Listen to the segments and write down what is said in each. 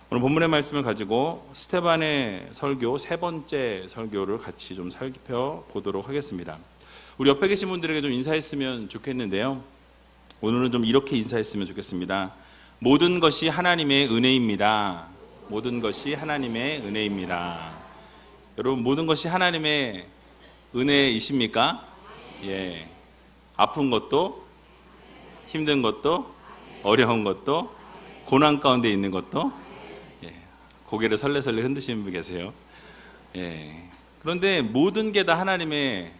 오늘 본문의 말씀을 가지고 스데반의 설교 세 번째 설교를 같이 좀 살펴보도록 하겠습니다. 우리 옆에 계신 분들에게 좀 인사했으면 좋겠는데요. 오늘은 좀 이렇게 인사했으면 좋겠습니다. 모든 것이 하나님의 은혜입니다. 모든 것이 하나님의 은혜입니다. 여러분, 모든 것이 하나님의 은혜이십니까? 예. 아픈 것도, 힘든 것도, 어려운 것도, 고난 가운데 있는 것도, 예. 고개를 설레설레 흔드시는 분 계세요. 예. 그런데 모든 게 다 하나님의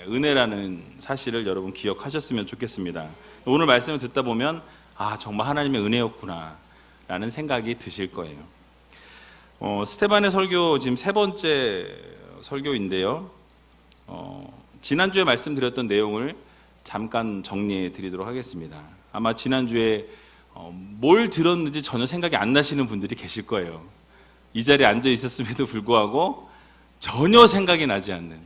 은혜라는 사실을 여러분 기억하셨으면 좋겠습니다. 오늘 말씀을 듣다 보면 정말 하나님의 은혜였구나 라는 생각이 드실 거예요. 스데반의 설교 지금 세 번째 설교인데요. 지난주에 말씀드렸던 내용을 잠깐 정리해 드리도록 하겠습니다. 아마 지난주에 뭘 들었는지 전혀 생각이 안 나시는 분들이 계실 거예요. 이 자리에 앉아 있었음에도 불구하고 전혀 생각이 나지 않는,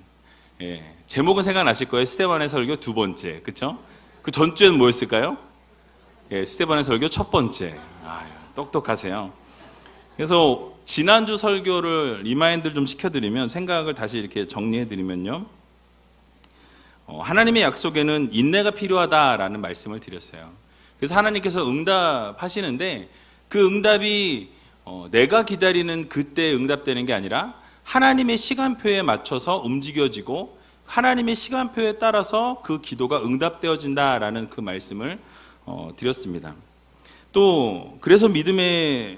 제목은 생각나실 거예요. 스데반의 설교 두 번째, 그렇죠? 그 전주에는 뭐였을까요? 스데반의 설교 첫 번째. 똑똑하세요. 그래서 지난주 설교를 리마인드를 좀 시켜드리면, 생각을 다시 이렇게 정리해드리면요, 하나님의 약속에는 인내가 필요하다라는 말씀을 드렸어요. 그래서 하나님께서 응답하시는데 그 응답이 내가 기다리는 그때 응답되는 게 아니라 하나님의 시간표에 맞춰서 움직여지고 하나님의 시간표에 따라서 그 기도가 응답되어진다라는 그 말씀을 드렸습니다. 또 그래서 믿음에는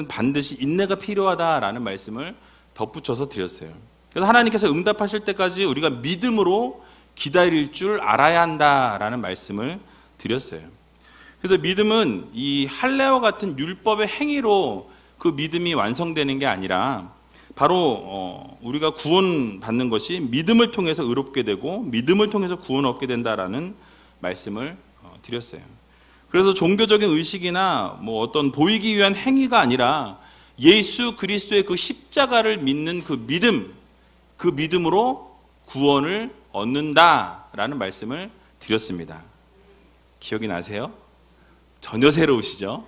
반드시 인내가 필요하다라는 말씀을 덧붙여서 드렸어요. 그래서 하나님께서 응답하실 때까지 우리가 믿음으로 기다릴 줄 알아야 한다라는 말씀을 드렸어요. 그래서 믿음은 이 할례와 같은 율법의 행위로 그 믿음이 완성되는 게 아니라 바로 우리가 구원받는 것이 믿음을 통해서 의롭게 되고 믿음을 통해서 구원 얻게 된다라는 말씀을 드렸어요. 그래서 종교적인 의식이나 어떤 보이기 위한 행위가 아니라 예수 그리스도의 그 십자가를 믿는 그 믿음으로 구원을 얻는다라는 말씀을 드렸습니다. 기억이 나세요? 전혀 새로우시죠?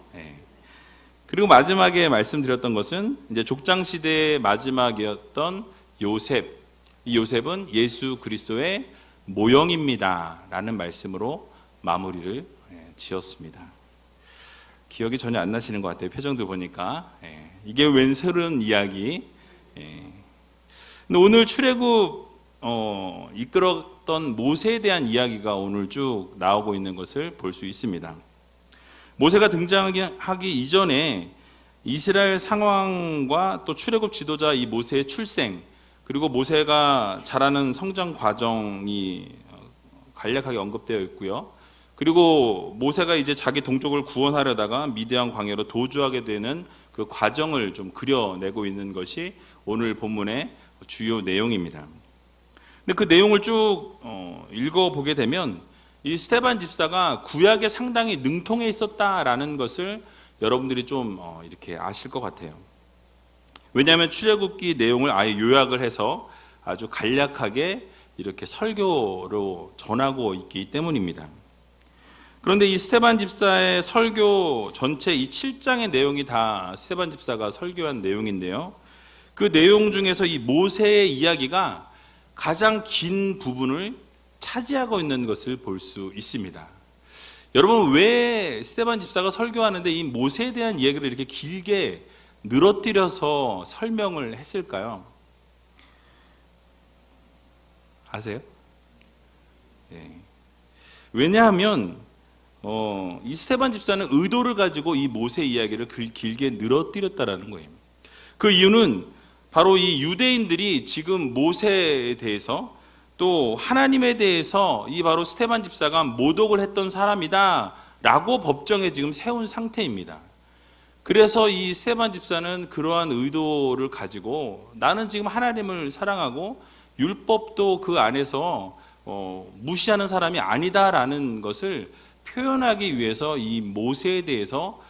그리고 마지막에 말씀드렸던 것은 이제 족장 시대의 마지막이었던 요셉. 이 요셉은 예수 그리스도의 모형입니다라는 말씀으로 마무리를 지었습니다. 기억이 전혀 안 나시는 것 같아요. 표정들 보니까. 이게 웬 새로운 이야기. 근데 오늘 출애굽 이끌었던 모세에 대한 이야기가 오늘 쭉 나오고 있는 것을 볼 수 있습니다. 모세가 등장하기 이전에 이스라엘 상황과 또 출애굽 지도자 이 모세의 출생, 그리고 모세가 자라는 성장 과정이 간략하게 언급되어 있고요. 그리고 모세가 이제 자기 동족을 구원하려다가 미디안 광야로 도주하게 되는 그 과정을 좀 그려내고 있는 것이 오늘 본문의 주요 내용입니다. 근데 그 내용을 쭉 읽어보게 되면 이 스데반 집사가 구약에 상당히 능통해 있었다라는 것을 여러분들이 좀 이렇게 아실 것 같아요. 왜냐하면 출애굽기 내용을 아예 요약을 해서 아주 간략하게 이렇게 설교로 전하고 있기 때문입니다. 그런데 이 스데반 집사의 설교 전체 이 7장의 내용이 다 스데반 집사가 설교한 내용인데요. 그 내용 중에서 이 모세의 이야기가 가장 긴 부분을 차지하고 있는 것을 볼 수 있습니다. 여러분, 왜 스데반 집사가 설교하는데 이 모세에 대한 이야기를 이렇게 길게 늘어뜨려서 설명을 했을까요? 아세요? 왜냐하면 이 스데반 집사는 의도를 가지고 이 모세 이야기를 길게 늘어뜨렸다라는 거예요. 그 이유는 바로 이 유대인들이 지금 모세에 대해서 또 하나님에 대해서 이 바로 스데반 집사가 모독을 했던 사람이다 라고 법정에 지금 세운 상태입니다. 그래서 이 스데반 집사는 그러한 의도를 가지고 나는 지금 하나님을 사랑하고 율법도 그 안에서 무시하는 사람이 아니다라는 것을 표현하기 위해서 이 모세에 대해서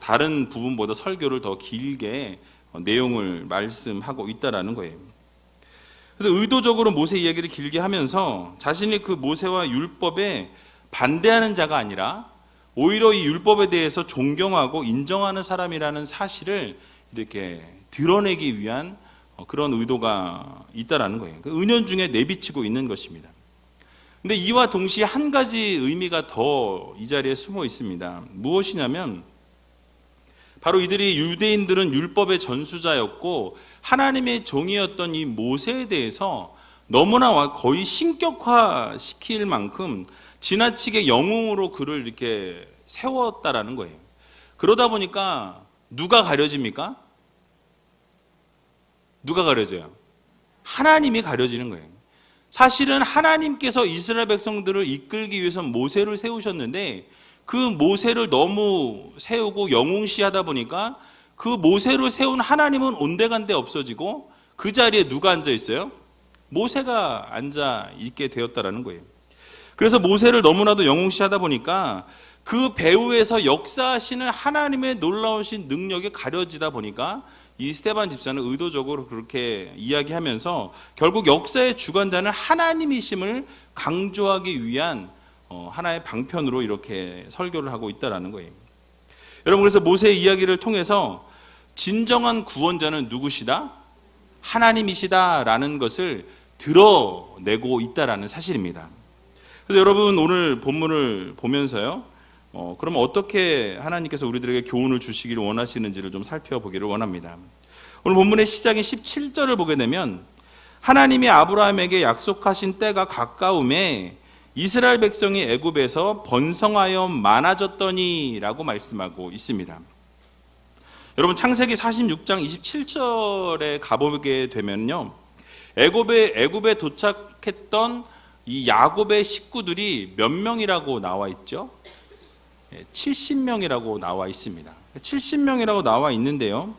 다른 부분보다 설교를 더 길게 내용을 말씀하고 있다라는 거예요. 그래서 의도적으로 모세 이야기를 길게 하면서 자신이 그 모세와 율법에 반대하는 자가 아니라 오히려 이 율법에 대해서 존경하고 인정하는 사람이라는 사실을 이렇게 드러내기 위한 그런 의도가 있다라는 거예요. 은연중에 내비치고 있는 것입니다. 근데 이와 동시에 한 가지 의미가 더 이 자리에 숨어 있습니다. 무엇이냐면 바로 이들이 유대인들은 율법의 전수자였고 하나님의 종이었던 이 모세에 대해서 너무나 거의 신격화시킬 만큼 지나치게 영웅으로 그를 이렇게 세웠다라는 거예요. 그러다 보니까 누가 가려집니까? 누가 가려져요? 하나님이 가려지는 거예요. 사실은 하나님께서 이스라엘 백성들을 이끌기 위해서 모세를 세우셨는데 그 모세를 너무 세우고 영웅시하다 보니까 그 모세를 세운 하나님은 온데간데 없어지고 그 자리에 누가 앉아 있어요? 모세가 앉아 있게 되었다라는 거예요. 그래서 모세를 너무나도 영웅시하다 보니까 그 배후에서 역사하시는 하나님의 놀라우신 능력이 가려지다 보니까 이 스데반 집사는 의도적으로 그렇게 이야기하면서 결국 역사의 주관자는 하나님이심을 강조하기 위한 하나의 방편으로 이렇게 설교를 하고 있다라는 거예요. 여러분, 그래서 모세의 이야기를 통해서 진정한 구원자는 누구시다? 하나님이시다라는 것을 드러내고 있다라는 사실입니다. 그래서 여러분, 오늘 본문을 보면서요, 그러면 어떻게 하나님께서 우리들에게 교훈을 주시기를 원하시는지를 좀 살펴보기를 원합니다. 오늘 본문의 시작인 17절을 보게 되면 하나님이 아브라함에게 약속하신 때가 가까움에 이스라엘 백성이 애굽에서 번성하여 많아졌더니 라고 말씀하고 있습니다. 여러분, 창세기 46장 27절에 가보게 되면요, 애굽에 도착했던 이 야곱의 식구들이 몇 명이라고 나와 있죠? 70명이라고 나와 있습니다. 70명이라고 나와 있는데요,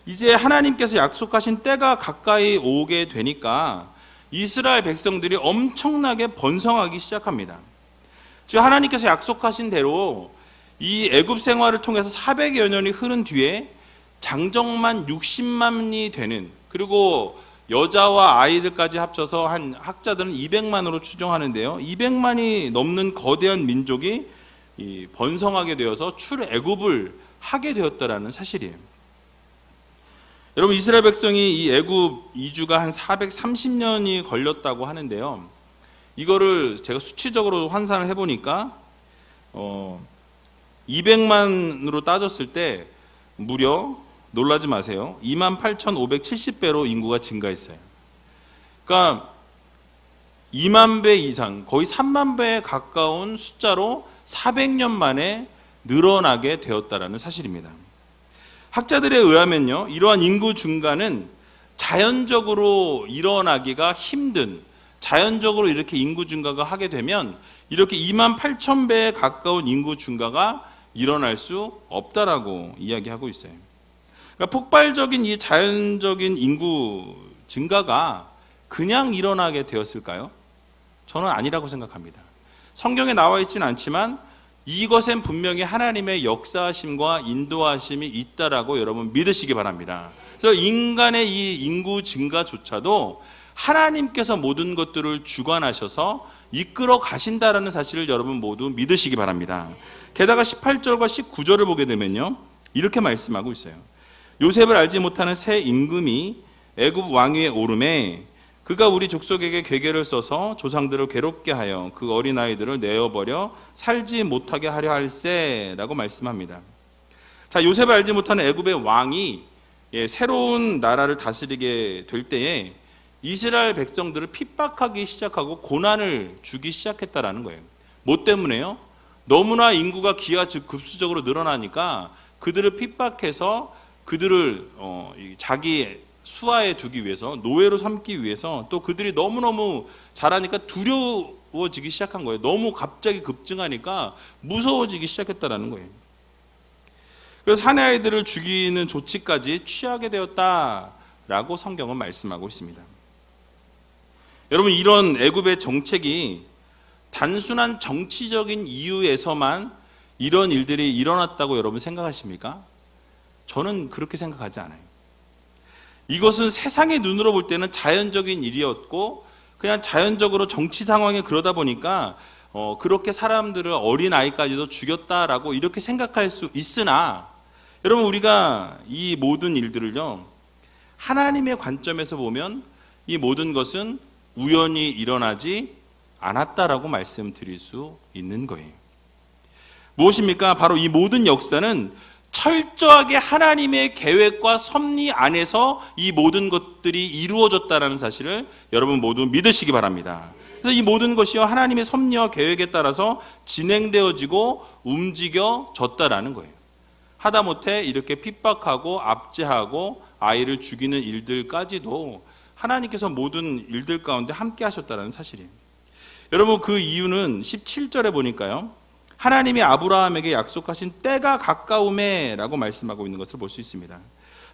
이제 하나님께서 약속하신 때가 가까이 오게 되니까 이스라엘 백성들이 엄청나게 번성하기 시작합니다. 즉 하나님께서 약속하신 대로 이 애굽 생활을 통해서 400여 년이 흐른 뒤에 장정만 60만이 되는, 그리고 여자와 아이들까지 합쳐서 한 학자들은 200만으로 추정하는데요, 200만이 넘는 거대한 민족이 번성하게 되어서 출애굽을 하게 되었다라는 사실이에요. 여러분, 이스라엘 백성이 이 애굽 이주가 한 430년이 걸렸다고 하는데요, 이거를 제가 수치적으로 환산을 해보니까 200만으로 따졌을 때 무려, 놀라지 마세요, 28,570배로 인구가 증가했어요. 그러니까 2만 배 이상, 거의 3만 배에 가까운 숫자로 400년 만에 늘어나게 되었다라는 사실입니다. 학자들에 의하면요, 이러한 인구 증가는 자연적으로 일어나기가 힘든, 자연적으로 이렇게 인구 증가가 하게 되면 이렇게 28,000배에 가까운 인구 증가가 일어날 수 없다라고 이야기하고 있어요. 그러니까 폭발적인 이 자연적인 인구 증가가 그냥 일어나게 되었을까요? 저는 아니라고 생각합니다. 성경에 나와 있지는 않지만 이것엔 분명히 하나님의 역사하심과 인도하심이 있다라고 여러분 믿으시기 바랍니다. 그래서 인간의 이 인구 증가조차도 하나님께서 모든 것들을 주관하셔서 이끌어 가신다라는 사실을 여러분 모두 믿으시기 바랍니다. 게다가 18절과 19절을 보게 되면요, 이렇게 말씀하고 있어요. 요셉을 알지 못하는 새 임금이 애굽 왕위에 오르매 그가 우리 족속에게 궤계를 써서 조상들을 괴롭게 하여 그 어린아이들을 내어버려 살지 못하게 하려 할세라고 말씀합니다. 자, 요셉을 알지 못하는 애굽의 왕이 새로운 나라를 다스리게 될 때에 이스라엘 백성들을 핍박하기 시작하고 고난을 주기 시작했다라는 거예요. 뭐 때문에요? 너무나 인구가 기하급수적으로 늘어나니까 그들을 핍박해서 그들을 자기 수하에 두기 위해서, 노예로 삼기 위해서, 또 그들이 너무너무 잘하니까 두려워지기 시작한 거예요. 너무 갑자기 급증하니까 무서워지기 시작했다라는 거예요. 그래서 사내 아이들을 죽이는 조치까지 취하게 되었다라고 성경은 말씀하고 있습니다. 여러분, 이런 애굽의 정책이 단순한 정치적인 이유에서만 이런 일들이 일어났다고 여러분 생각하십니까? 저는 그렇게 생각하지 않아요. 이것은 세상의 눈으로 볼 때는 자연적인 일이었고 그냥 자연적으로 정치 상황이 그러다 보니까 그렇게 사람들을 어린아이까지도 죽였다라고 이렇게 생각할 수 있으나 여러분 우리가 이 모든 일들을요 하나님의 관점에서 보면 이 모든 것은 우연히 일어나지 않았다라고 말씀드릴 수 있는 거예요. 무엇입니까? 바로 이 모든 역사는 철저하게 하나님의 계획과 섭리 안에서 이 모든 것들이 이루어졌다는 사실을 여러분 모두 믿으시기 바랍니다. 그래서 이 모든 것이요 하나님의 섭리와 계획에 따라서 진행되어지고 움직여졌다라는 거예요. 하다못해 이렇게 핍박하고 압제하고 아이를 죽이는 일들까지도 하나님께서 모든 일들 가운데 함께 하셨다는 사실이에요. 여러분 그 이유는 17절에 보니까요 하나님이 아브라함에게 약속하신 때가 가까움에 라고 말씀하고 있는 것을 볼 수 있습니다.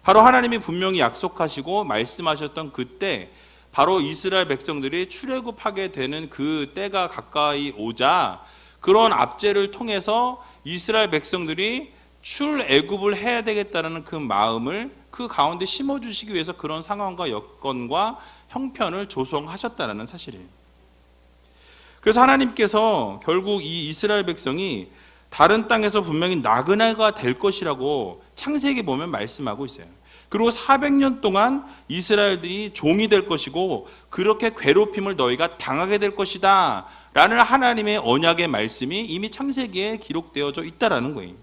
바로 하나님이 분명히 약속하시고 말씀하셨던 그때 바로 이스라엘 백성들이 출애굽하게 되는 그 때가 가까이 오자 그런 압제를 통해서 이스라엘 백성들이 출애굽을 해야 되겠다는 그 마음을 그 가운데 심어주시기 위해서 그런 상황과 여건과 형편을 조성하셨다는 사실이에요. 그래서 하나님께서 결국 이 이스라엘 백성이 다른 땅에서 분명히 나그네가 될 것이라고 창세기 보면 말씀하고 있어요. 그리고 400년 동안 이스라엘들이 종이 될 것이고 그렇게 괴롭힘을 너희가 당하게 될 것이다 라는 하나님의 언약의 말씀이 이미 창세기에 기록되어져 있다라는 거예요.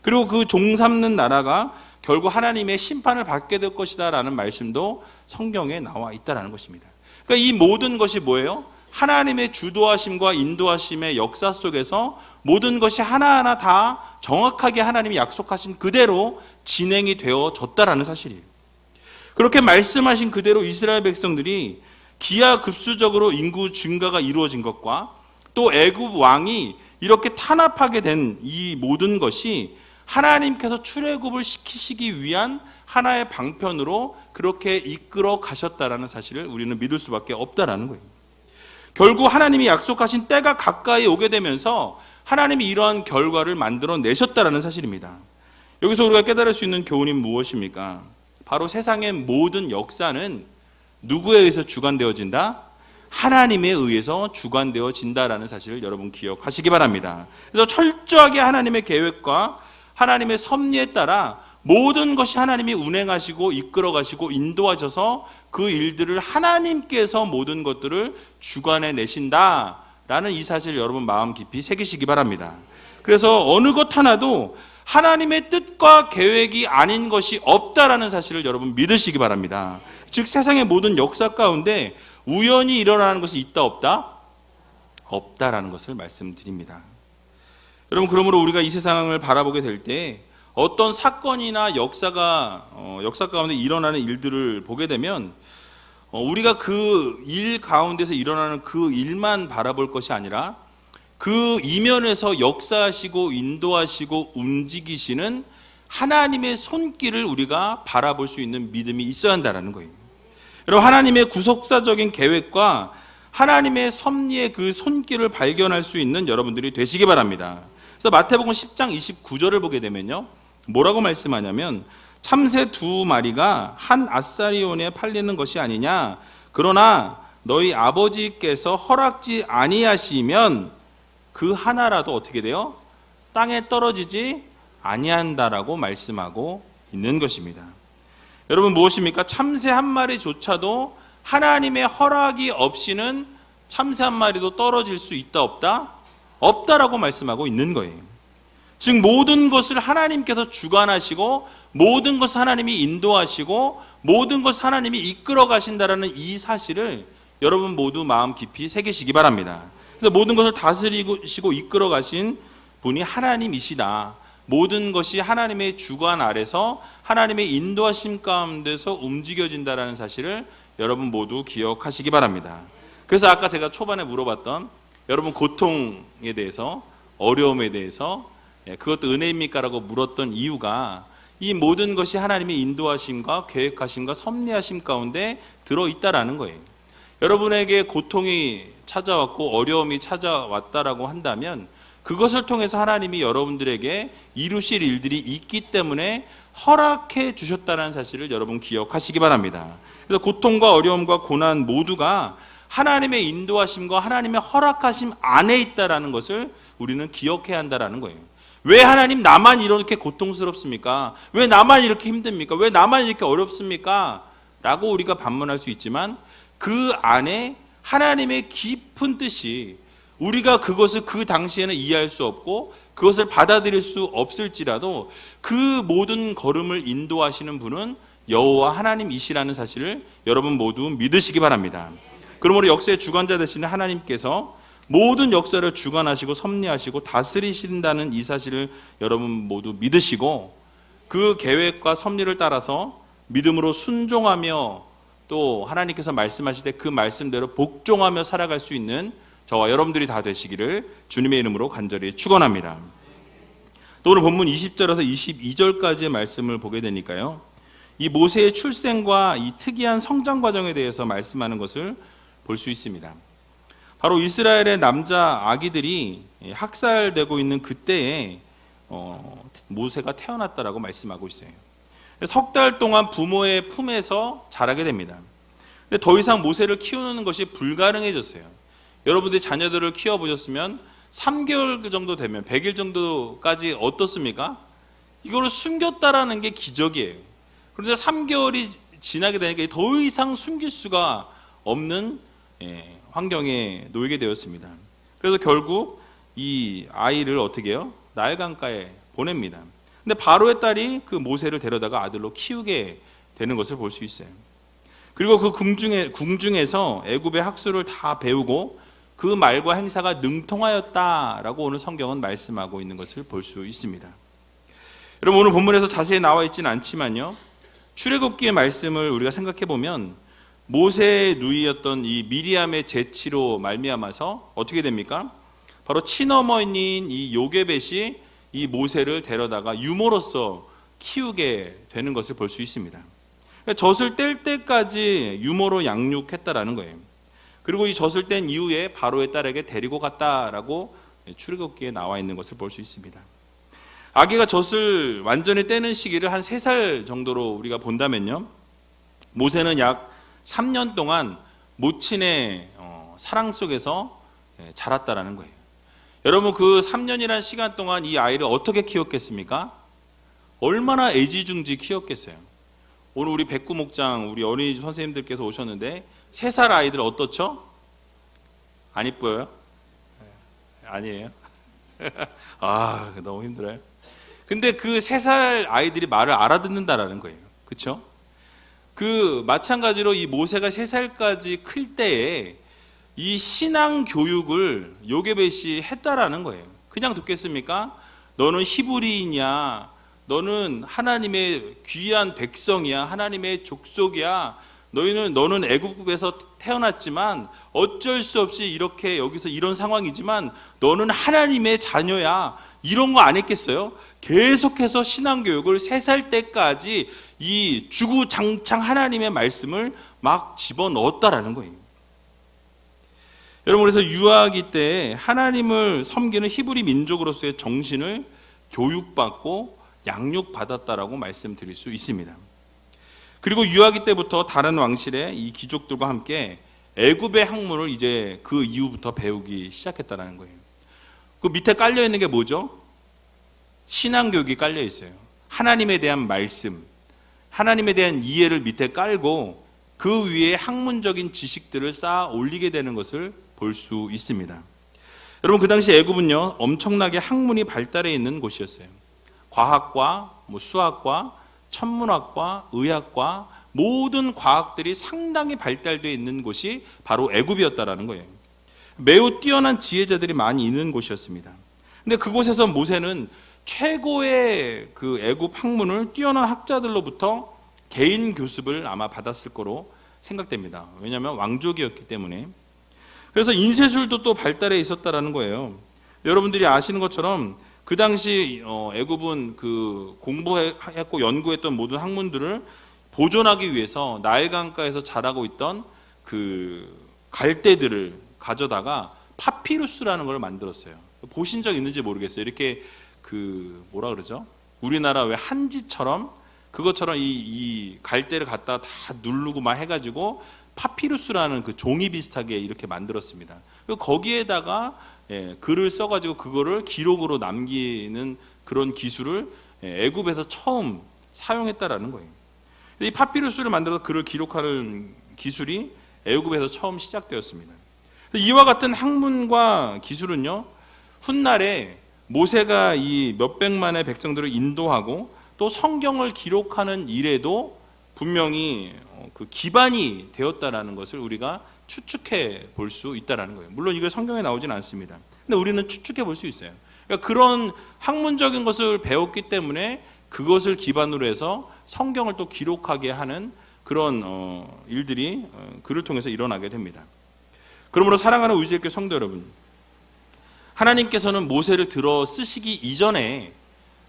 그리고 그 종 삼는 나라가 결국 하나님의 심판을 받게 될 것이다 라는 말씀도 성경에 나와 있다라는 것입니다. 그러니까 이 모든 것이 뭐예요? 하나님의 주도하심과 인도하심의 역사 속에서 모든 것이 하나하나 다 정확하게 하나님이 약속하신 그대로 진행이 되어졌다라는 사실이에요. 그렇게 말씀하신 그대로 이스라엘 백성들이 기하급수적으로 인구 증가가 이루어진 것과 또 애굽 왕이 이렇게 탄압하게 된 이 모든 것이 하나님께서 출애굽을 시키시기 위한 하나의 방편으로 그렇게 이끌어 가셨다라는 사실을 우리는 믿을 수밖에 없다라는 거예요. 결국 하나님이 약속하신 때가 가까이 오게 되면서 하나님이 이러한 결과를 만들어 내셨다라는 사실입니다. 여기서 우리가 깨달을 수 있는 교훈이 무엇입니까? 바로 세상의 모든 역사는 누구에 의해서 주관되어진다? 하나님에 의해서 주관되어진다라는 사실을 여러분 기억하시기 바랍니다. 그래서 철저하게 하나님의 계획과 하나님의 섭리에 따라 모든 것이 하나님이 운행하시고 이끌어가시고 인도하셔서 그 일들을 하나님께서 모든 것들을 주관해 내신다라는 이 사실을 여러분 마음 깊이 새기시기 바랍니다. 그래서 어느 것 하나도 하나님의 뜻과 계획이 아닌 것이 없다라는 사실을 여러분 믿으시기 바랍니다. 즉 세상의 모든 역사 가운데 우연히 일어나는 것이 있다 없다? 없다라는 것을 말씀드립니다. 여러분 그러므로 우리가 이 세상을 바라보게 될 때 어떤 사건이나 역사 가운데 일어나는 일들을 보게 되면 우리가 그 일 가운데서 일어나는 그 일만 바라볼 것이 아니라 그 이면에서 역사하시고 인도하시고 움직이시는 하나님의 손길을 우리가 바라볼 수 있는 믿음이 있어야 한다는 거예요. 여러분 하나님의 구속사적인 계획과 하나님의 섭리의 그 손길을 발견할 수 있는 여러분들이 되시기 바랍니다. 그래서 마태복음 10장 29절을 보게 되면요. 뭐라고 말씀하냐면 참새 2마리가 한 아사리온에 팔리는 것이 아니냐. 그러나 너희 아버지께서 허락지 아니하시면 그 하나라도 어떻게 돼요? 땅에 떨어지지 아니한다라고 말씀하고 있는 것입니다. 여러분 무엇입니까? 참새 한 마리조차도 하나님의 허락이 없이는 참새 한 마리도 떨어질 수 있다 없다? 없다라고 말씀하고 있는 거예요. 즉 모든 것을 하나님께서 주관하시고 모든 것을 하나님이 인도하시고 모든 것을 하나님이 이끌어 가신다라는 이 사실을 여러분 모두 마음 깊이 새기시기 바랍니다. 그래서 모든 것을 다스리시고 이끌어 가신 분이 하나님이시다. 모든 것이 하나님의 주관 아래서 하나님의 인도하심 가운데서 움직여진다라는 사실을 여러분 모두 기억하시기 바랍니다. 그래서 아까 제가 초반에 물어봤던 여러분 고통에 대해서 어려움에 대해서 그것도 은혜입니까? 라고 물었던 이유가 이 모든 것이 하나님의 인도하심과 계획하심과 섭리하심 가운데 들어있다라는 거예요. 여러분에게 고통이 찾아왔고 어려움이 찾아왔다라고 한다면 그것을 통해서 하나님이 여러분들에게 이루실 일들이 있기 때문에 허락해 주셨다는 사실을 여러분 기억하시기 바랍니다. 그래서 고통과 어려움과 고난 모두가 하나님의 인도하심과 하나님의 허락하심 안에 있다라는 것을 우리는 기억해야 한다라는 거예요. 왜 하나님 나만 이렇게 고통스럽습니까? 왜 나만 이렇게 힘듭니까? 왜 나만 이렇게 어렵습니까? 라고 우리가 반문할 수 있지만 그 안에 하나님의 깊은 뜻이 우리가 그것을 그 당시에는 이해할 수 없고 그것을 받아들일 수 없을지라도 그 모든 걸음을 인도하시는 분은 여호와 하나님이시라는 사실을 여러분 모두 믿으시기 바랍니다. 그러므로 역사의 주관자 되시는 하나님께서 모든 역사를 주관하시고 섭리하시고 다스리신다는 이 사실을 여러분 모두 믿으시고 그 계획과 섭리를 따라서 믿음으로 순종하며 또 하나님께서 말씀하실 때 그 말씀대로 복종하며 살아갈 수 있는 저와 여러분들이 다 되시기를 주님의 이름으로 간절히 축원합니다. 또 오늘 본문 20절에서 22절까지의 말씀을 보게 되니까요, 이 모세의 출생과 이 특이한 성장 과정에 대해서 말씀하는 것을 볼 수 있습니다. 바로 이스라엘의 남자 아기들이 학살되고 있는 그때에 모세가 태어났다라고 말씀하고 있어요. 석 달 동안 부모의 품에서 자라게 됩니다. 근데 더 이상 모세를 키우는 것이 불가능해졌어요. 여러분들이 자녀들을 키워보셨으면 3개월 정도 되면 100일 정도까지 어떻습니까? 이거를 숨겼다라는 게 기적이에요. 그런데 3개월이 지나게 되니까 더 이상 숨길 수가 없는 환경에 놓이게 되었습니다. 그래서 결국 이 아이를 어떻게 해요? 나일강가에 보냅니다. 근데 바로의 딸이 그 모세를 데려다가 아들로 키우게 되는 것을 볼 수 있어요. 그리고 그 궁중에서 애굽의 학술을 다 배우고 그 말과 행사가 능통하였다라고 오늘 성경은 말씀하고 있는 것을 볼 수 있습니다. 여러분 오늘 본문에서 자세히 나와 있지는 않지만요, 출애굽기의 말씀을 우리가 생각해 보면 모세의 누이였던 이 미리암의 재치로 말미암아서 어떻게 됩니까? 바로 친어머니인 이 요게벳이 이 모세를 데려다가 유모로서 키우게 되는 것을 볼 수 있습니다. 젖을 뗄 때까지 유모로 양육했다라는 거예요. 그리고 이 젖을 뗀 이후에 바로의 딸에게 데리고 갔다라고 출애굽기에 나와 있는 것을 볼 수 있습니다. 아기가 젖을 완전히 떼는 시기를 한 3살 정도로 우리가 본다면요, 모세는 약 3년 동안 모친의 사랑 속에서 자랐다라는 거예요. 여러분 그 3년이라는 시간 동안 이 아이를 어떻게 키웠겠습니까? 얼마나 애지중지 키웠겠어요. 오늘 우리 백구 목장 우리 어린이집 선생님들께서 오셨는데 3살 아이들 어떻죠? 안 이뻐요? 아니에요? 아 너무 힘들어요. 근데 그 3살 아이들이 말을 알아듣는다라는 거예요. 그렇죠? 그 마찬가지로 이 모세가 3살까지 클 때에 이 신앙 교육을 요게벳이 했다라는 거예요. 그냥 듣겠습니까? 너는 히브리인이야. 너는 하나님의 귀한 백성이야. 하나님의 족속이야. 너는 애굽에서 태어났지만 어쩔 수 없이 이렇게 여기서 이런 상황이지만 너는 하나님의 자녀야. 이런 거 안 했겠어요? 계속해서 신앙교육을 3살 때까지 이 주구장창 하나님의 말씀을 막 집어넣었다라는 거예요. 여러분 그래서 유아기 때 하나님을 섬기는 히브리 민족으로서의 정신을 교육받고 양육받았다라고 말씀드릴 수 있습니다. 그리고 유아기 때부터 다른 왕실의 이 귀족들과 함께 애굽의 학문을 이제 그 이후부터 배우기 시작했다는 거예요. 그 밑에 깔려 있는 게 뭐죠? 신앙교육이 깔려 있어요. 하나님에 대한 말씀, 하나님에 대한 이해를 밑에 깔고 그 위에 학문적인 지식들을 쌓아 올리게 되는 것을 볼 수 있습니다. 여러분 그 당시 애굽은요 엄청나게 학문이 발달해 있는 곳이었어요. 과학과 수학과 천문학과 의학과 모든 과학들이 상당히 발달되어 있는 곳이 바로 애굽이었다라는 거예요. 매우 뛰어난 지혜자들이 많이 있는 곳이었습니다. 근데 그곳에서 모세는 최고의 그 애굽 학문을 뛰어난 학자들로부터 개인 교습을 아마 받았을 거로 생각됩니다. 왜냐하면 왕족이었기 때문에. 그래서 인쇄술도 또 발달해 있었다라는 거예요. 여러분들이 아시는 것처럼 그 당시 애굽은 그 공부했고 연구했던 모든 학문들을 보존하기 위해서 나일강가에서 자라고 있던 그 갈대들을 가져다가 파피루스라는 걸 만들었어요. 보신 적 있는지 모르겠어요. 이렇게 그 뭐라 그러죠? 우리나라 왜 한지처럼 그것처럼 이 갈대를 갖다 다 누르고 막 해가지고 파피루스라는 그 종이 비슷하게 이렇게 만들었습니다. 거기에다가 글을 써가지고 그거를 기록으로 남기는 그런 기술을 애굽에서 처음 사용했다라는 거예요. 이 파피루스를 만들어서 글을 기록하는 기술이 애굽에서 처음 시작되었습니다. 이와 같은 학문과 기술은요, 훗날에 모세가 이 몇백만의 백성들을 인도하고 또 성경을 기록하는 일에도 분명히 그 기반이 되었다라는 것을 우리가 추측해 볼 수 있다라는 거예요. 물론 이게 성경에 나오지는 않습니다. 근데 우리는 추측해 볼 수 있어요. 그러니까 그런 학문적인 것을 배웠기 때문에 그것을 기반으로 해서 성경을 또 기록하게 하는 그런 일들이 그를 통해서 일어나게 됩니다. 그러므로 사랑하는 우리지교회 성도 여러분, 하나님께서는 모세를 들어 쓰시기 이전에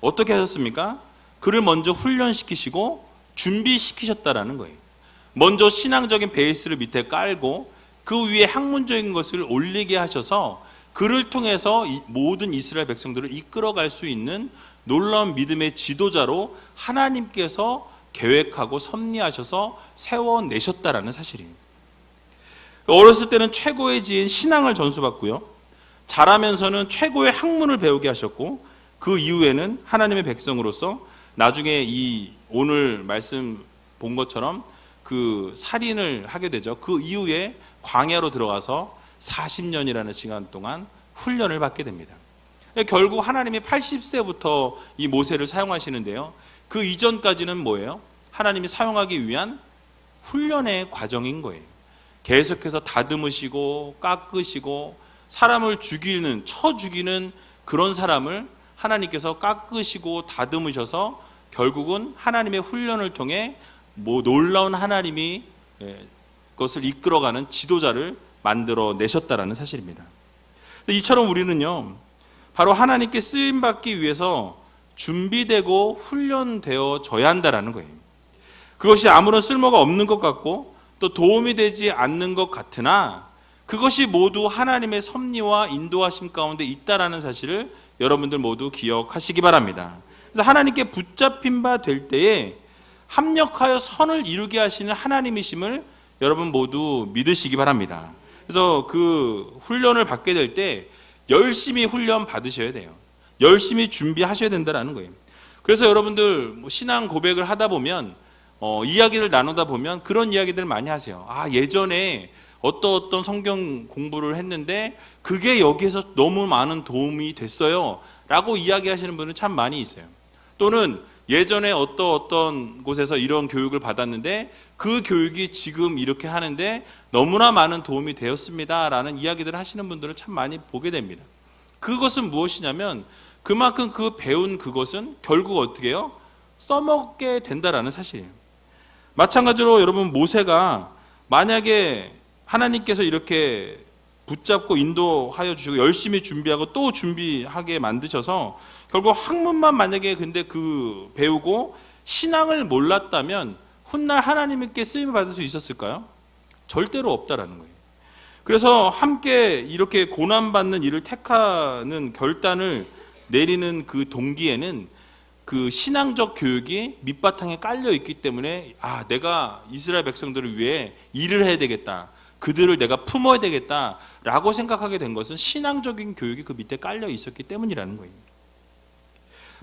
어떻게 하셨습니까? 그를 먼저 훈련시키시고 준비시키셨다라는 거예요. 먼저 신앙적인 베이스를 밑에 깔고 그 위에 학문적인 것을 올리게 하셔서 그를 통해서 모든 이스라엘 백성들을 이끌어갈 수 있는 놀라운 믿음의 지도자로 하나님께서 계획하고 섭리하셔서 세워내셨다라는 사실이에요. 어렸을 때는 최고의 지혜인 신앙을 전수받고요, 자라면서는 최고의 학문을 배우게 하셨고, 그 이후에는 하나님의 백성으로서 나중에 이 오늘 말씀 본 것처럼 그 살인을 하게 되죠. 그 이후에 광야로 들어가서 40년이라는 시간 동안 훈련을 받게 됩니다. 결국 하나님이 80세부터 이 모세를 사용하시는데요, 그 이전까지는 뭐예요? 하나님이 사용하기 위한 훈련의 과정인 거예요. 계속해서 다듬으시고 깎으시고 사람을 죽이는, 쳐 죽이는 그런 사람을 하나님께서 깎으시고 다듬으셔서 결국은 하나님의 훈련을 통해 놀라운 하나님이 그것을 이끌어가는 지도자를 만들어 내셨다라는 사실입니다. 이처럼 우리는요, 바로 하나님께 쓰임받기 위해서 준비되고 훈련되어져야 한다라는 거예요. 그것이 아무런 쓸모가 없는 것 같고 또 도움이 되지 않는 것 같으나 그것이 모두 하나님의 섭리와 인도하심 가운데 있다라는 사실을 여러분들 모두 기억하시기 바랍니다. 그래서 하나님께 붙잡힌 바 될 때에 합력하여 선을 이루게 하시는 하나님이심을 여러분 모두 믿으시기 바랍니다. 그래서 그 훈련을 받게 될 때 열심히 훈련 받으셔야 돼요. 열심히 준비하셔야 된다는 거예요. 그래서 여러분들 신앙 고백을 하다 보면 이야기를 나누다 보면 그런 이야기들 많이 하세요. 예전에 어떤 성경 공부를 했는데 그게 여기에서 너무 많은 도움이 됐어요 라고 이야기하시는 분은 참 많이 있어요. 또는 예전에 어떤 곳에서 이런 교육을 받았는데 그 교육이 지금 이렇게 하는데 너무나 많은 도움이 되었습니다 라는 이야기들을 하시는 분들을 참 많이 보게 됩니다. 그것은 무엇이냐면 그만큼 그 배운 그것은 결국 어떻게 해요? 써먹게 된다라는 사실이에요. 마찬가지로 여러분, 모세가 만약에 하나님께서 이렇게 붙잡고 인도하여 주시고 열심히 준비하고 또 준비하게 만드셔서 결국 학문만 만약에 근데 그 배우고 신앙을 몰랐다면 훗날 하나님께 쓰임을 받을 수 있었을까요? 절대로 없다라는 거예요. 그래서 함께 이렇게 고난받는 일을 택하는 결단을 내리는 그 동기에는 그 신앙적 교육이 밑바탕에 깔려 있기 때문에 내가 이스라엘 백성들을 위해 일을 해야 되겠다, 그들을 내가 품어야 되겠다라고 생각하게 된 것은 신앙적인 교육이 그 밑에 깔려 있었기 때문이라는 거예요.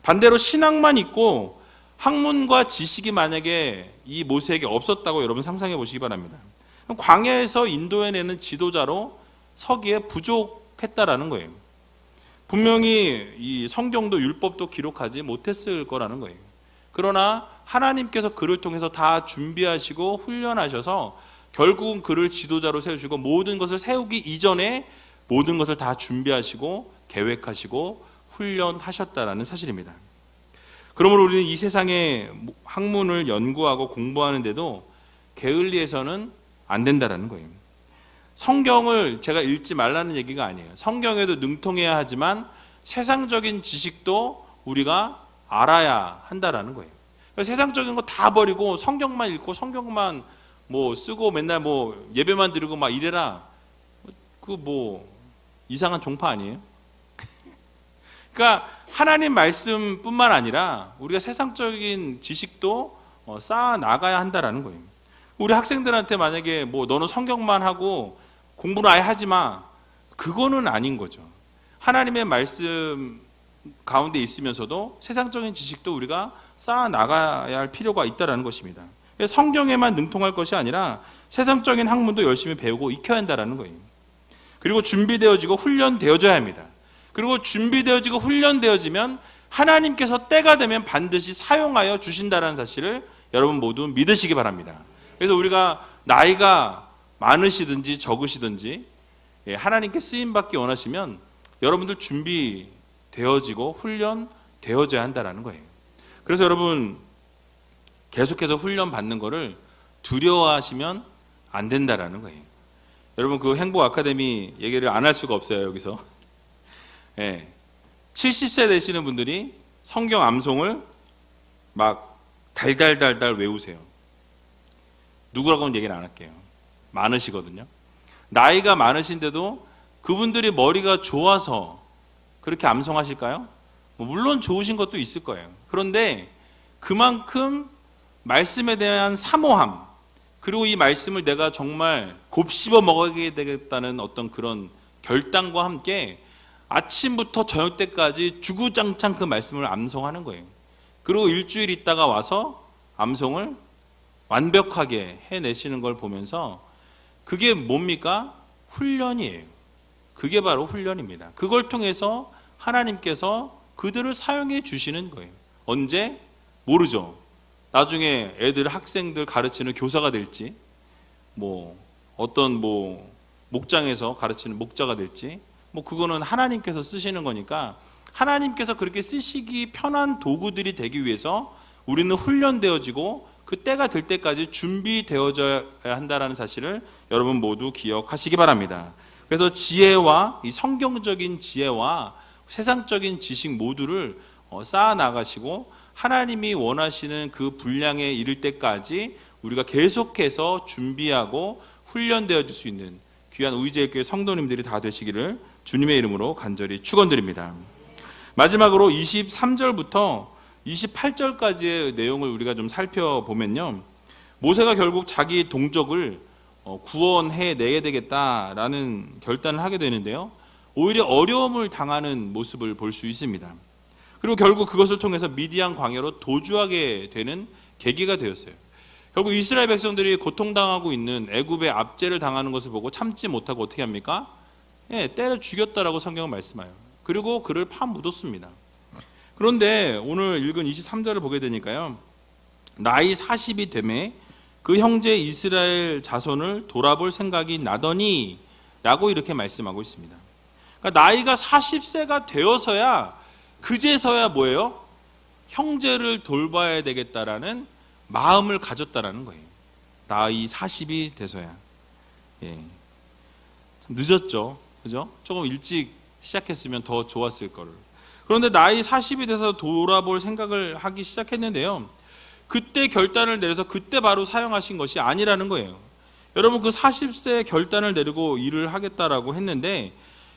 반대로 신앙만 있고 학문과 지식이 만약에 이 모세에게 없었다고 여러분 상상해 보시기 바랍니다. 광야에서 인도해내는 지도자로 서기에 부족했다라는 거예요. 분명히 이 성경도 율법도 기록하지 못했을 거라는 거예요. 그러나 하나님께서 그를 통해서 다 준비하시고 훈련하셔서 결국은 그를 지도자로 세우시고 모든 것을 세우기 이전에 모든 것을 다 준비하시고 계획하시고 훈련하셨다라는 사실입니다. 그러므로 우리는 이 세상의 학문을 연구하고 공부하는데도 게을리해서는 안 된다라는 거예요. 성경을 제가 읽지 말라는 얘기가 아니에요. 성경에도 능통해야 하지만 세상적인 지식도 우리가 알아야 한다라는 거예요. 세상적인 거 다 버리고 성경만 읽고 성경만 쓰고 맨날 예배만 드리고 막 이래라. 이상한 종파 아니에요? 그러니까 하나님 말씀뿐만 아니라 우리가 세상적인 지식도 쌓아 나가야 한다라는 거예요. 우리 학생들한테 만약에 뭐 너는 성경만 하고 공부는 아예 하지 마, 그거는 아닌 거죠. 하나님의 말씀 가운데 있으면서도 세상적인 지식도 우리가 쌓아 나가야 할 필요가 있다는 것입니다. 성경에만 능통할 것이 아니라 세상적인 학문도 열심히 배우고 익혀야 한다는 거예요. 그리고 준비되어지고 훈련되어져야 합니다. 그리고 준비되어지고 훈련되어지면 하나님께서 때가 되면 반드시 사용하여 주신다는 사실을 여러분 모두 믿으시기 바랍니다. 그래서 우리가 나이가 많으시든지 적으시든지 하나님께 쓰임받기 원하시면 여러분들 준비되어지고 훈련되어져야 한다는 거예요. 그래서 여러분 계속해서 훈련받는 거를 두려워하시면 안 된다는 거예요. 여러분 그 행복 아카데미 얘기를 안 할 수가 없어요, 여기서. 70세 되시는 분들이 성경 암송을 막 달달달달 외우세요. 누구라고는 얘기를 안 할게요. 많으시거든요. 나이가 많으신데도 그분들이 머리가 좋아서 그렇게 암송하실까요? 물론 좋으신 것도 있을 거예요. 그런데 그만큼 말씀에 대한 사모함, 그리고 이 말씀을 내가 정말 곱씹어 먹어야 되겠다는 어떤 그런 결단과 함께 아침부터 저녁 때까지 주구장창 그 말씀을 암송하는 거예요. 그리고 일주일 있다가 와서 암송을 완벽하게 해내시는 걸 보면서 그게 뭡니까? 훈련이에요. 그게 바로 훈련입니다. 그걸 통해서 하나님께서 그들을 사용해 주시는 거예요. 언제? 모르죠. 나중에 애들, 학생들 가르치는 교사가 될지, 어떤 목장에서 가르치는 목자가 될지, 그거는 하나님께서 쓰시는 거니까 하나님께서 그렇게 쓰시기 편한 도구들이 되기 위해서 우리는 훈련되어지고 그 때가 될 때까지 준비되어져야 한다는 사실을 여러분 모두 기억하시기 바랍니다. 그래서 지혜와 이 성경적인 지혜와 세상적인 지식 모두를 쌓아 나가시고 하나님이 원하시는 그 분량에 이를 때까지 우리가 계속해서 준비하고 훈련되어질 수 있는 귀한 우리제일교회 성도님들이 다 되시기를 주님의 이름으로 간절히 축원드립니다. 마지막으로 23절부터 28절까지의 내용을 우리가 좀 살펴보면요, 모세가 결국 자기 동족을 구원해 내야 되겠다라는 결단을 하게 되는데요, 오히려 어려움을 당하는 모습을 볼 수 있습니다. 그리고 결국 그것을 통해서 미디안 광야로 도주하게 되는 계기가 되었어요. 결국 이스라엘 백성들이 고통당하고 있는 애굽의 압제를 당하는 것을 보고 참지 못하고 어떻게 합니까? 때려 죽였다라고 성경은 말씀해요. 그리고 그를 파묻었습니다. 그런데 오늘 읽은 23절을 보게 되니까요, 나이 40이 되매 그 형제 이스라엘 자손을 돌아볼 생각이 나더니 라고 이렇게 말씀하고 있습니다. 그러니까 나이가 40세가 되어서야 그제서야 뭐예요? 형제를 돌봐야 되겠다라는 마음을 가졌다라는 거예요. 나이 40이 돼서야. 좀 늦었죠, 그죠? 조금 일찍 시작했으면 더 좋았을 거를. 그런데 나이 40이 돼서 돌아볼 생각을 하기 시작했는데요, 그때 결단을 내려서 그때 바로 사용하신 것이 아니라는 거예요. 여러분 그 40세 결단을 내리고 일을 하겠다라고 했는데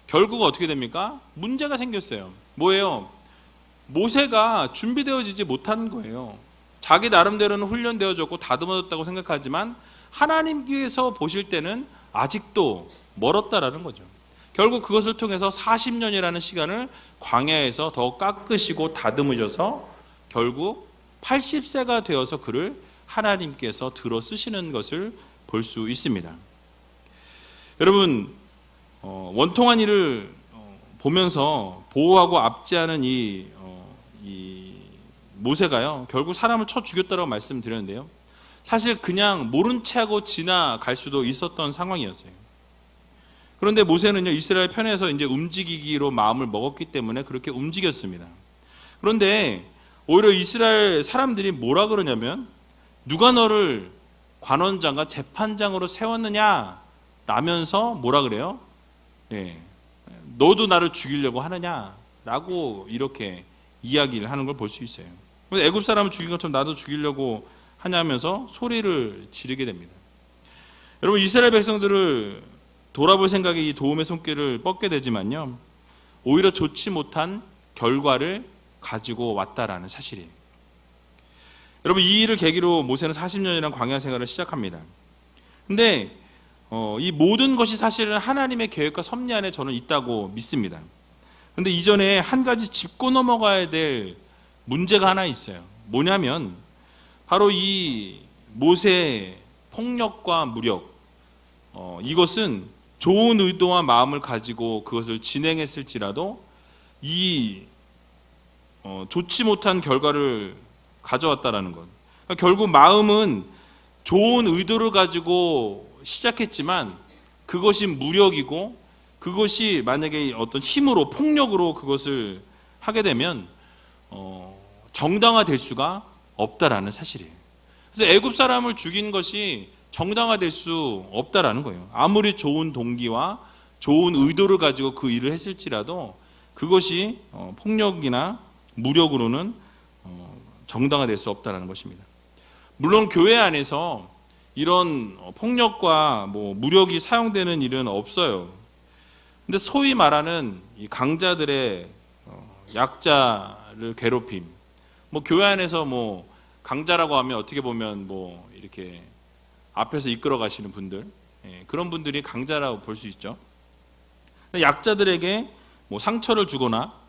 결국 어떻게 됩니까? 문제가 생겼어요. 뭐예요? 모세가 준비되어지지 못한 거예요. 자기 나름대로는 훈련되어졌고 다듬어졌다고 생각하지만 하나님께서 보실 때는 아직도 멀었다라는 거죠. 결국 그것을 통해서 40년이라는 시간을 광야에서 더 깎으시고 다듬으셔서 결국 80세가 되어서 그를 하나님께서 들어 쓰시는 것을 볼 수 있습니다. 여러분, 원통한 일을 보면서 보호하고 압제하는 이 모세가요, 결국 사람을 쳐 죽였다고 말씀드렸는데요, 사실 그냥 모른 채 하고 지나갈 수도 있었던 상황이었어요. 그런데 모세는요, 이스라엘 편에서 이제 움직이기로 마음을 먹었기 때문에 그렇게 움직였습니다. 그런데 오히려 이스라엘 사람들이 뭐라 그러냐면, 누가 너를 관원장과 재판장으로 세웠느냐 라면서 뭐라 그래요? 너도 나를 죽이려고 하느냐라고 이렇게 이야기를 하는 걸 볼 수 있어요. 애굽 사람을 죽인 것처럼 나도 죽이려고 하냐면서 소리를 지르게 됩니다. 여러분, 이스라엘 백성들을 돌아볼 생각에 이 도움의 손길을 뻗게 되지만요, 오히려 좋지 못한 결과를 가지고 왔다라는 사실이에요. 여러분, 이 일을 계기로 모세는 40년이란 광야 생활을 시작합니다. 근데 이 모든 것이 사실은 하나님의 계획과 섭리 안에 저는 있다고 믿습니다. 근데 이전에 한 가지 짚고 넘어가야 될 문제가 하나 있어요. 뭐냐면 바로 이 모세의 폭력과 무력, 이것은 좋은 의도와 마음을 가지고 그것을 진행했을지라도 이 좋지 못한 결과를 가져왔다라는 것. 그러니까 결국 마음은 좋은 의도를 가지고 시작했지만 그것이 무력이고, 그것이 만약에 어떤 힘으로, 폭력으로 그것을 하게 되면 정당화될 수가 없다라는 사실이에요. 그래서 애굽 사람을 죽인 것이 정당화될 수 없다라는 거예요. 아무리 좋은 동기와 좋은 의도를 가지고 그 일을 했을지라도 그것이 폭력이나 무력으로는 정당화될 수 없다라는 것입니다. 물론 교회 안에서 이런 폭력과 무력이 사용되는 일은 없어요. 근데 소위 말하는 이 강자들의 약자를 괴롭힘, 교회 안에서 강자라고 하면 어떻게 보면 이렇게 앞에서 이끌어 가시는 분들, 그런 분들이 강자라고 볼 수 있죠. 약자들에게 상처를 주거나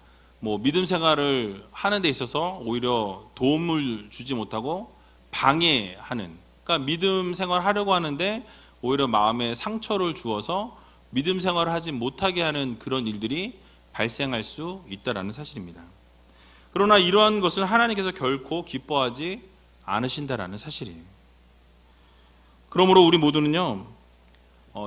믿음 생활을 하는 데 있어서 오히려 도움을 주지 못하고 방해하는, 그러니까 믿음 생활을 하려고 하는데 오히려 마음에 상처를 주어서 믿음 생활을 하지 못하게 하는 그런 일들이 발생할 수 있다는 사실입니다. 그러나 이러한 것은 하나님께서 결코 기뻐하지 않으신다라는 사실이에요. 그러므로 우리 모두는요,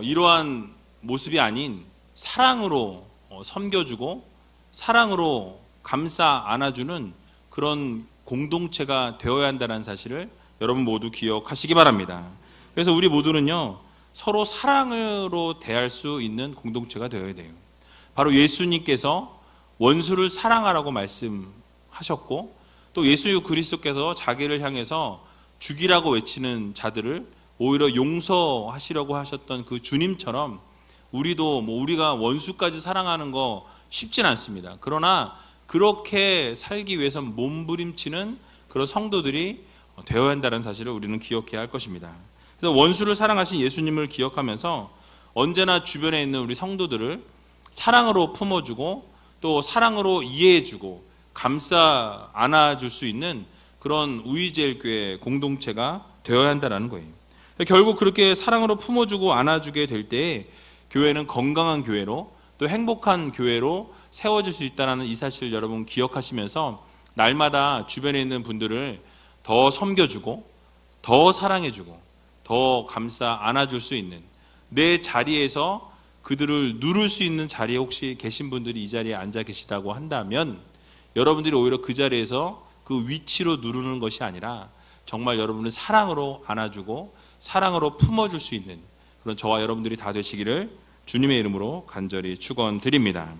이러한 모습이 아닌 사랑으로 섬겨주고 사랑으로 감싸 안아주는 그런 공동체가 되어야 한다는 사실을 여러분 모두 기억하시기 바랍니다. 그래서 우리 모두는요, 서로 사랑으로 대할 수 있는 공동체가 되어야 돼요. 바로 예수님께서 원수를 사랑하라고 말씀하셨고, 또 예수 그리스도께서 자기를 향해서 죽이라고 외치는 자들을 오히려 용서하시려고 하셨던 그 주님처럼 우리도 우리가 원수까지 사랑하는 거 쉽진 않습니다. 그러나 그렇게 살기 위해서 몸부림치는 그런 성도들이 되어야 한다는 사실을 우리는 기억해야 할 것입니다. 그래서 원수를 사랑하신 예수님을 기억하면서 언제나 주변에 있는 우리 성도들을 사랑으로 품어주고 또 사랑으로 이해해주고 감싸 안아줄 수 있는 그런 우이제일교회 공동체가 되어야 한다는 거예요. 결국 그렇게 사랑으로 품어주고 안아주게 될 때 교회는 건강한 교회로 또 행복한 교회로 세워질 수 있다는 이 사실을 여러분 기억하시면서 날마다 주변에 있는 분들을 더 섬겨주고 더 사랑해주고 더 감싸 안아줄 수 있는, 내 자리에서 그들을 누를 수 있는 자리에 혹시 계신 분들이 이 자리에 앉아 계시다고 한다면 여러분들이 오히려 그 자리에서 그 위치로 누르는 것이 아니라 정말 여러분을 사랑으로 안아주고 사랑으로 품어줄 수 있는 그런 저와 여러분들이 다 되시기를 주님의 이름으로 간절히 축원드립니다.